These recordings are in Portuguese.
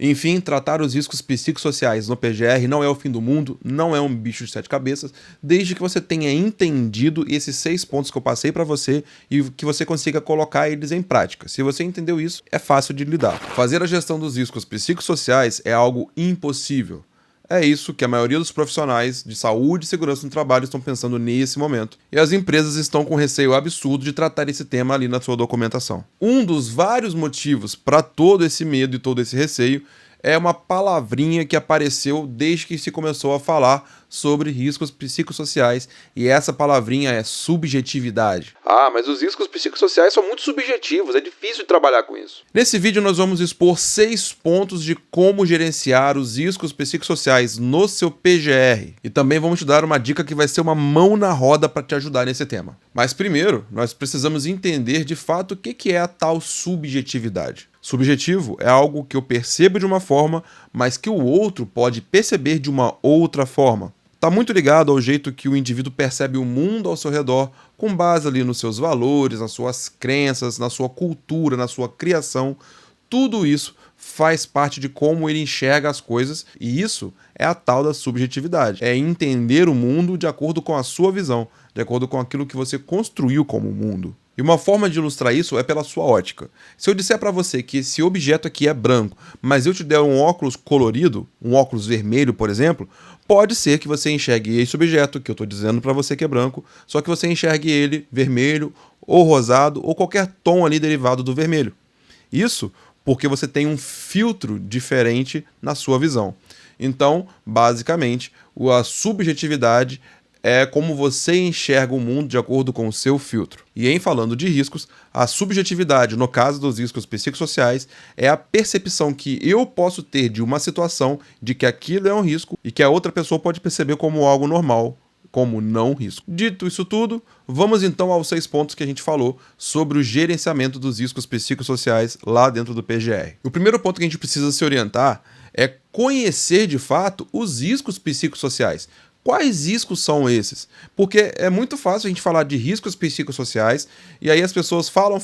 Enfim, tratar os riscos psicossociais no PGR não é o fim do mundo, não é um bicho de sete cabeças, desde que você tenha entendido esses 6 pontos que eu passei para você e que você consiga colocar eles em prática. Se você entendeu isso, é fácil de lidar. Fazer a gestão dos riscos psicossociais é algo impossível. É isso que a maioria dos profissionais de saúde e segurança no trabalho estão pensando nesse momento. E as empresas estão com receio absurdo de tratar esse tema ali na sua documentação. Um dos vários motivos para todo esse medo e todo esse receio é uma palavrinha que apareceu desde que se começou a falar sobre riscos psicossociais, e essa palavrinha é subjetividade. Ah, mas os riscos psicossociais são muito subjetivos, é difícil de trabalhar com isso. Nesse vídeo nós vamos expor 6 pontos de como gerenciar os riscos psicossociais no seu PGR, e também vamos te dar uma dica que vai ser uma mão na roda para te ajudar nesse tema. Mas primeiro, nós precisamos entender de fato o que é a tal subjetividade. Subjetivo é algo que eu percebo de uma forma, mas que o outro pode perceber de uma outra forma. Está muito ligado ao jeito que o indivíduo percebe o mundo ao seu redor, com base ali nos seus valores, nas suas crenças, na sua cultura, na sua criação. Tudo isso faz parte de como ele enxerga as coisas, e isso é a tal da subjetividade. É entender o mundo de acordo com a sua visão, de acordo com aquilo que você construiu como mundo. E uma forma de ilustrar isso é pela sua ótica. Se eu disser para você que esse objeto aqui é branco, mas eu te der um óculos colorido, um óculos vermelho, por exemplo, pode ser que você enxergue esse objeto, que eu estou dizendo para você que é branco, só que você enxergue ele vermelho, ou rosado, ou qualquer tom ali derivado do vermelho. Isso porque você tem um filtro diferente na sua visão. Então, basicamente, a subjetividade é como você enxerga o mundo de acordo com o seu filtro. E em falando de riscos, a subjetividade, no caso dos riscos psicossociais, é a percepção que eu posso ter de uma situação de que aquilo é um risco e que a outra pessoa pode perceber como algo normal, como não risco. Dito isso tudo, vamos então aos 6 pontos que a gente falou sobre o gerenciamento dos riscos psicossociais lá dentro do PGR. O primeiro ponto que a gente precisa se orientar é conhecer de fato os riscos psicossociais. Quais riscos são esses? Porque é muito fácil a gente falar de riscos psicossociais e aí as pessoas falam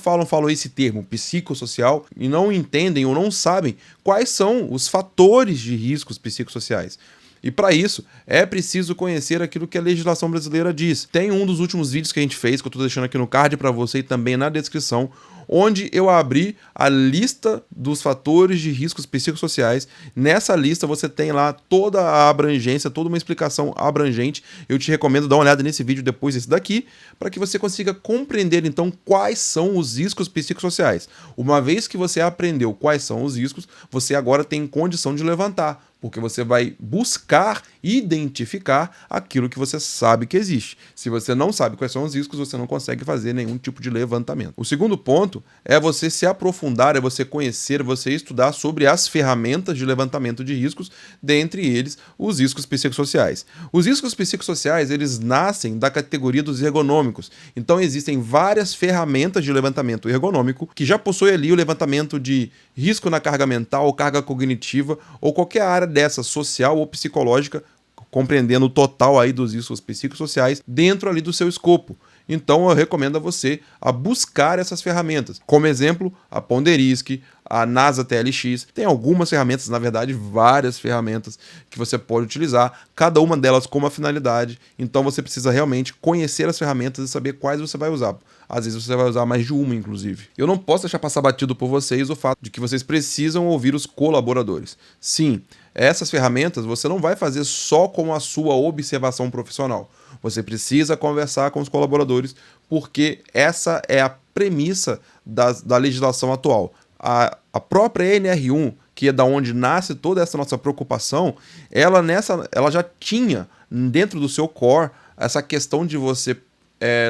esse termo psicossocial e não entendem ou não sabem quais são os fatores de riscos psicossociais. E para isso, é preciso conhecer aquilo que a legislação brasileira diz. Tem um dos últimos vídeos que a gente fez, que eu estou deixando aqui no card para você e também na descrição, onde eu abri a lista dos fatores de riscos psicossociais. Nessa lista você tem lá toda a abrangência, toda uma explicação abrangente. Eu te recomendo dar uma olhada nesse vídeo depois desse daqui, para que você consiga compreender então quais são os riscos psicossociais. Uma vez que você aprendeu quais são os riscos, você agora tem condição de levantar, porque você vai buscar identificar aquilo que você sabe que existe. Se você não sabe quais são os riscos, você não consegue fazer nenhum tipo de levantamento. O segundo ponto é você se aprofundar, é você conhecer, você estudar sobre as ferramentas de levantamento de riscos, dentre eles os riscos psicossociais. Os riscos psicossociais, eles nascem da categoria dos ergonômicos. Então existem várias ferramentas de levantamento ergonômico que já possuem ali o levantamento de risco na carga mental, carga cognitiva ou qualquer área dessa, social ou psicológica, compreendendo o total aí dos riscos psicossociais dentro ali do seu escopo. Então eu recomendo a você a buscar essas ferramentas. Como exemplo, a Ponderisk, a NASA TLX. Tem algumas ferramentas, na verdade, várias ferramentas que você pode utilizar, cada uma delas com uma finalidade. Então você precisa realmente conhecer as ferramentas e saber quais você vai usar. Às vezes você vai usar mais de uma, inclusive. Eu não posso deixar passar batido por vocês o fato de que vocês precisam ouvir os colaboradores. Sim, essas ferramentas você não vai fazer só com a sua observação profissional. Você precisa conversar com os colaboradores, porque essa é a premissa da legislação atual. A própria NR1, que é da onde nasce toda essa nossa preocupação, ela já tinha dentro do seu core essa questão de você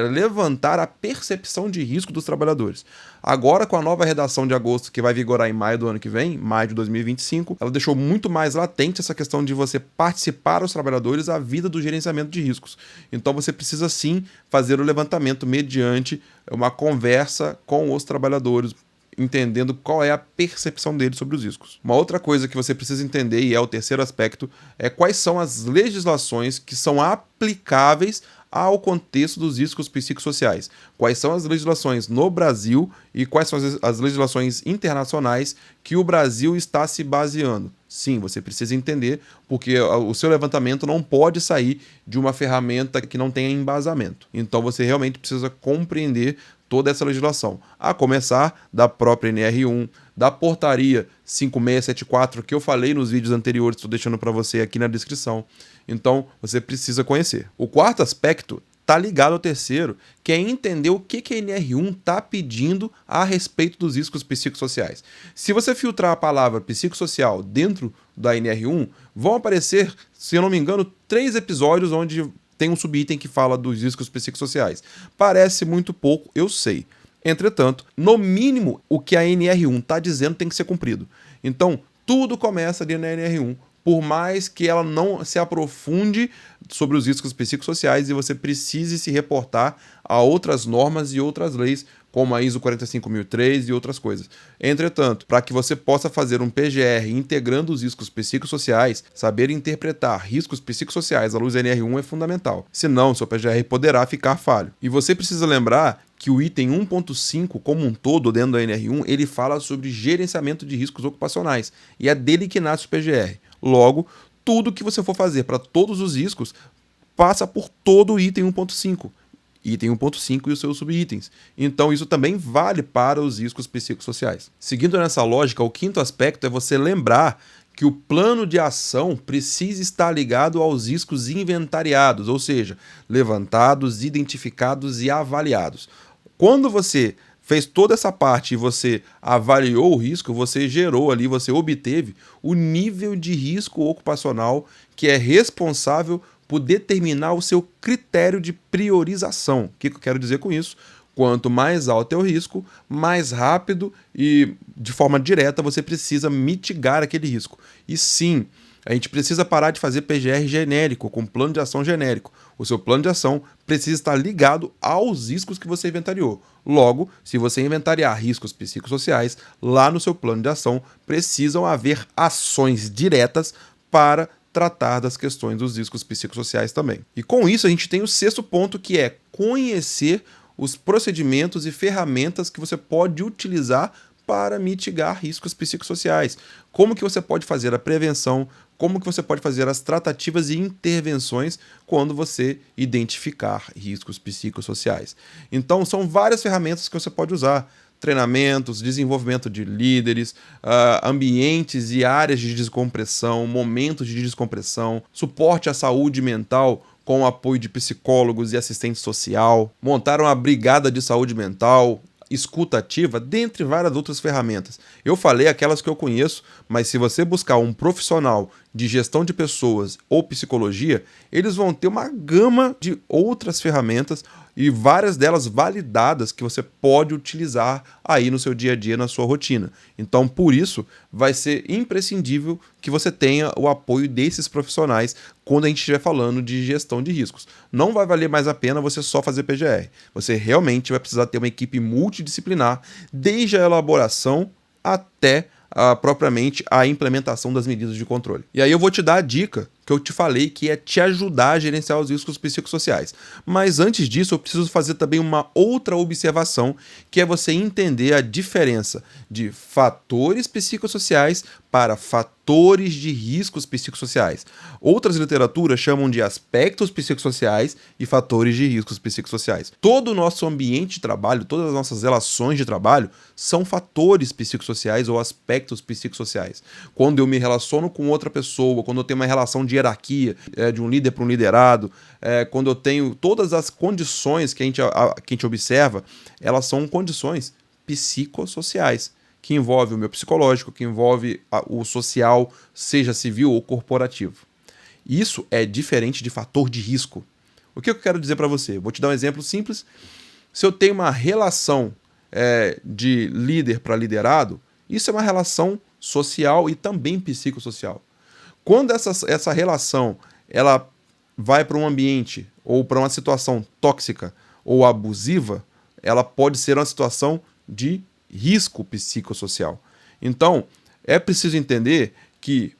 levantar a percepção de risco dos trabalhadores. Agora, com a nova redação de agosto, que vai vigorar em maio do ano que vem, maio de 2025, ela deixou muito mais latente essa questão de você participar os trabalhadores a vida do gerenciamento de riscos. Então você precisa sim fazer o levantamento mediante uma conversa com os trabalhadores, entendendo qual é a percepção dele sobre os riscos. Uma outra coisa que você precisa entender, e é o terceiro aspecto, é quais são as legislações que são aplicáveis ao contexto dos riscos psicossociais. Quais são as legislações no Brasil e quais são as legislações internacionais que o Brasil está se baseando. Sim, você precisa entender, porque o seu levantamento não pode sair de uma ferramenta que não tenha embasamento. Então você realmente precisa compreender toda essa legislação, a começar da própria NR1, da portaria 5674, que eu falei nos vídeos anteriores, estou deixando para você aqui na descrição. Então, você precisa conhecer. O quarto aspecto está ligado ao terceiro, que é entender o que a NR1 está pedindo a respeito dos riscos psicossociais. Se você filtrar a palavra psicossocial dentro da NR1, vão aparecer, se eu não me engano, 3 episódios onde tem um subitem que fala dos riscos psicossociais. Parece muito pouco, eu sei. Entretanto, no mínimo, o que a NR1 está dizendo tem que ser cumprido. Então, tudo começa ali na NR1, por mais que ela não se aprofunde sobre os riscos psicossociais e você precise se reportar a outras normas e outras leis, como a ISO 45003 e outras coisas. Entretanto, para que você possa fazer um PGR integrando os riscos psicossociais, saber interpretar riscos psicossociais à luz da NR1 é fundamental. Senão, seu PGR poderá ficar falho. E você precisa lembrar que o item 1.5, como um todo, dentro da NR1, ele fala sobre gerenciamento de riscos ocupacionais. E é dele que nasce o PGR. Logo, tudo que você for fazer para todos os riscos passa por todo o item 1.5. Item 1.5 e os seus subitens. Então, isso também vale para os riscos psicossociais. Seguindo nessa lógica, o quinto aspecto é você lembrar que o plano de ação precisa estar ligado aos riscos inventariados, ou seja, levantados, identificados e avaliados. Quando você fez toda essa parte e você avaliou o risco, você gerou ali, você obteve o nível de risco ocupacional que é responsável por determinar o seu critério de priorização. O que eu quero dizer com isso? Quanto mais alto é o risco, mais rápido e de forma direta você precisa mitigar aquele risco. E sim, a gente precisa parar de fazer PGR genérico, com plano de ação genérico. O seu plano de ação precisa estar ligado aos riscos que você inventariou. Logo, se você inventariar riscos psicossociais, lá no seu plano de ação precisam haver ações diretas para tratar das questões dos riscos psicossociais também. E com isso a gente tem o sexto ponto, que é conhecer os procedimentos e ferramentas que você pode utilizar para mitigar riscos psicossociais. Como que você pode fazer a prevenção, como que você pode fazer as tratativas e intervenções quando você identificar riscos psicossociais. Então, são várias ferramentas que você pode usar. Treinamentos, desenvolvimento de líderes, ambientes e áreas de descompressão, momentos de descompressão, suporte à saúde mental com o apoio de psicólogos e assistente social, montar uma brigada de saúde mental, escuta ativa, dentre várias outras ferramentas. Eu falei aquelas que eu conheço, mas se você buscar um profissional de gestão de pessoas ou psicologia, eles vão ter uma gama de outras ferramentas e várias delas validadas que você pode utilizar aí no seu dia a dia, na sua rotina. Então, por isso, vai ser imprescindível que você tenha o apoio desses profissionais quando a gente estiver falando de gestão de riscos. Não vai valer mais a pena você só fazer PGR. Você realmente vai precisar ter uma equipe multidisciplinar, desde a elaboração até propriamente a implementação das medidas de controle. E aí eu vou te dar a dica que eu te falei, que é te ajudar a gerenciar os riscos psicossociais. Mas antes disso, eu preciso fazer também uma outra observação, que é você entender a diferença de fatores psicossociais para fatores de riscos psicossociais. Outras literaturas chamam de aspectos psicossociais e fatores de riscos psicossociais. Todo o nosso ambiente de trabalho, todas as nossas relações de trabalho são fatores psicossociais ou aspectos psicossociais. Quando eu me relaciono com outra pessoa, quando eu tenho uma relação de hierarquia, de um líder para um liderado, quando eu tenho todas as condições que a gente observa, elas são condições psicossociais, que envolve o meu psicológico, que envolve o social, seja civil ou corporativo. Isso é diferente de fator de risco. O que eu quero dizer para você? Vou te dar um exemplo simples. Se eu tenho uma relação de líder para liderado, isso é uma relação social e também psicossocial. Quando essa relação ela vai para um ambiente ou para uma situação tóxica ou abusiva, ela pode ser uma situação de risco psicossocial. Então, é preciso entender que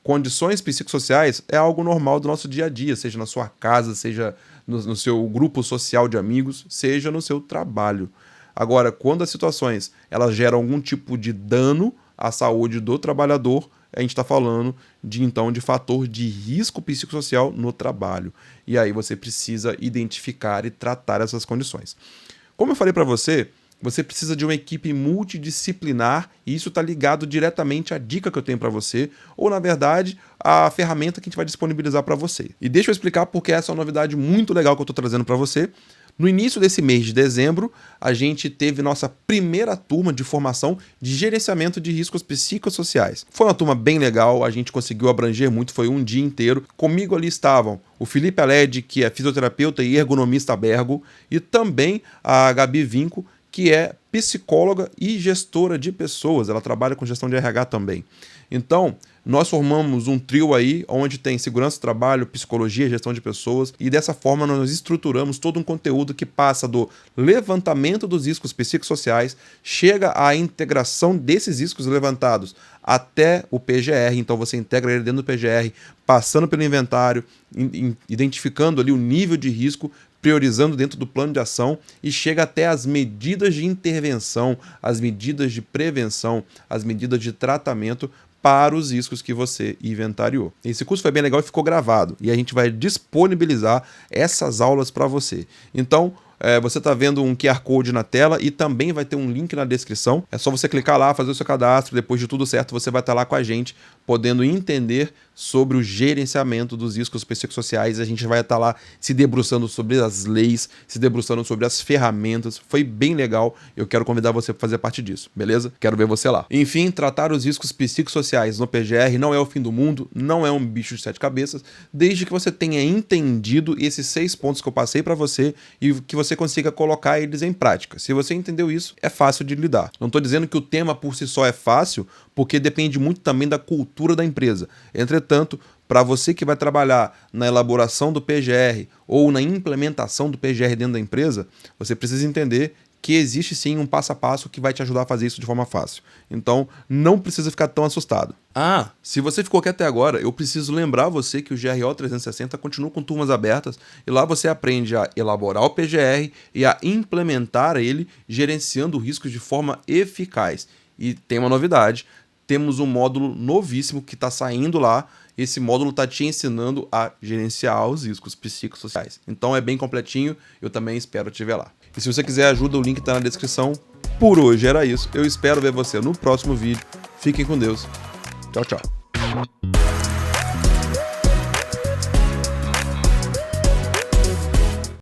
condições psicossociais é algo normal do nosso dia a dia, seja na sua casa, seja no seu grupo social de amigos, seja no seu trabalho. Agora, quando as situações elas geram algum tipo de dano à saúde do trabalhador, a gente está falando de fator de risco psicossocial no trabalho. E aí você precisa identificar e tratar essas condições. Como eu falei para você, você precisa de uma equipe multidisciplinar e isso está ligado diretamente à dica que eu tenho para você, ou na verdade, à ferramenta que a gente vai disponibilizar para você. E deixa eu explicar porque essa é uma novidade muito legal que eu estou trazendo para você. No início desse mês de dezembro, a gente teve nossa primeira turma de formação de gerenciamento de riscos psicossociais. Foi uma turma bem legal, a gente conseguiu abranger muito, foi um dia inteiro. Comigo ali estavam o Felipe Aled, que é fisioterapeuta e ergonomista Bergo, e também a Gabi Vinco, que é psicóloga e gestora de pessoas. Ela trabalha com gestão de RH também. Então, nós formamos um trio aí, onde tem segurança do trabalho, psicologia, gestão de pessoas, e dessa forma nós estruturamos todo um conteúdo que passa do levantamento dos riscos psicossociais, chega à integração desses riscos levantados até o PGR, então você integra ele dentro do PGR, passando pelo inventário, identificando ali o nível de risco, priorizando dentro do plano de ação e chega até as medidas de intervenção, as medidas de prevenção, as medidas de tratamento para os riscos que você inventariou. Esse curso foi bem legal e ficou gravado, e a gente vai disponibilizar essas aulas para você. Então, você está vendo um QR Code na tela e também vai ter um link na descrição. É só você clicar lá, fazer o seu cadastro, depois de tudo certo você vai estar lá com a gente, podendo entender sobre o gerenciamento dos riscos psicossociais. A gente vai estar lá se debruçando sobre as leis, se debruçando sobre as ferramentas. Foi bem legal, eu quero convidar você para fazer parte disso, beleza? Quero ver você lá. Enfim, tratar os riscos psicossociais no PGR não é o fim do mundo, não é um bicho de 7 cabeças, desde que você tenha entendido esses 6 pontos que eu passei para você e que você consiga colocar eles em prática. Se você entendeu isso, é fácil de lidar. Não estou dizendo que o tema por si só é fácil, porque depende muito também da cultura da empresa. Entretanto, para você que vai trabalhar na elaboração do PGR ou na implementação do PGR dentro da empresa, você precisa entender que existe sim um passo a passo que vai te ajudar a fazer isso de forma fácil. Então, não precisa ficar tão assustado. Se você ficou aqui até agora, eu preciso lembrar você que o GRO 360 continua com turmas abertas e lá você aprende a elaborar o PGR e a implementar ele, gerenciando riscos de forma eficaz. E tem uma novidade, temos um módulo novíssimo que está saindo lá. Esse módulo está te ensinando a gerenciar os riscos psicossociais. Então é bem completinho, eu também espero te ver lá. E se você quiser ajuda, o link está na descrição. Por hoje era isso, eu espero ver você no próximo vídeo. Fiquem com Deus. Tchau, tchau.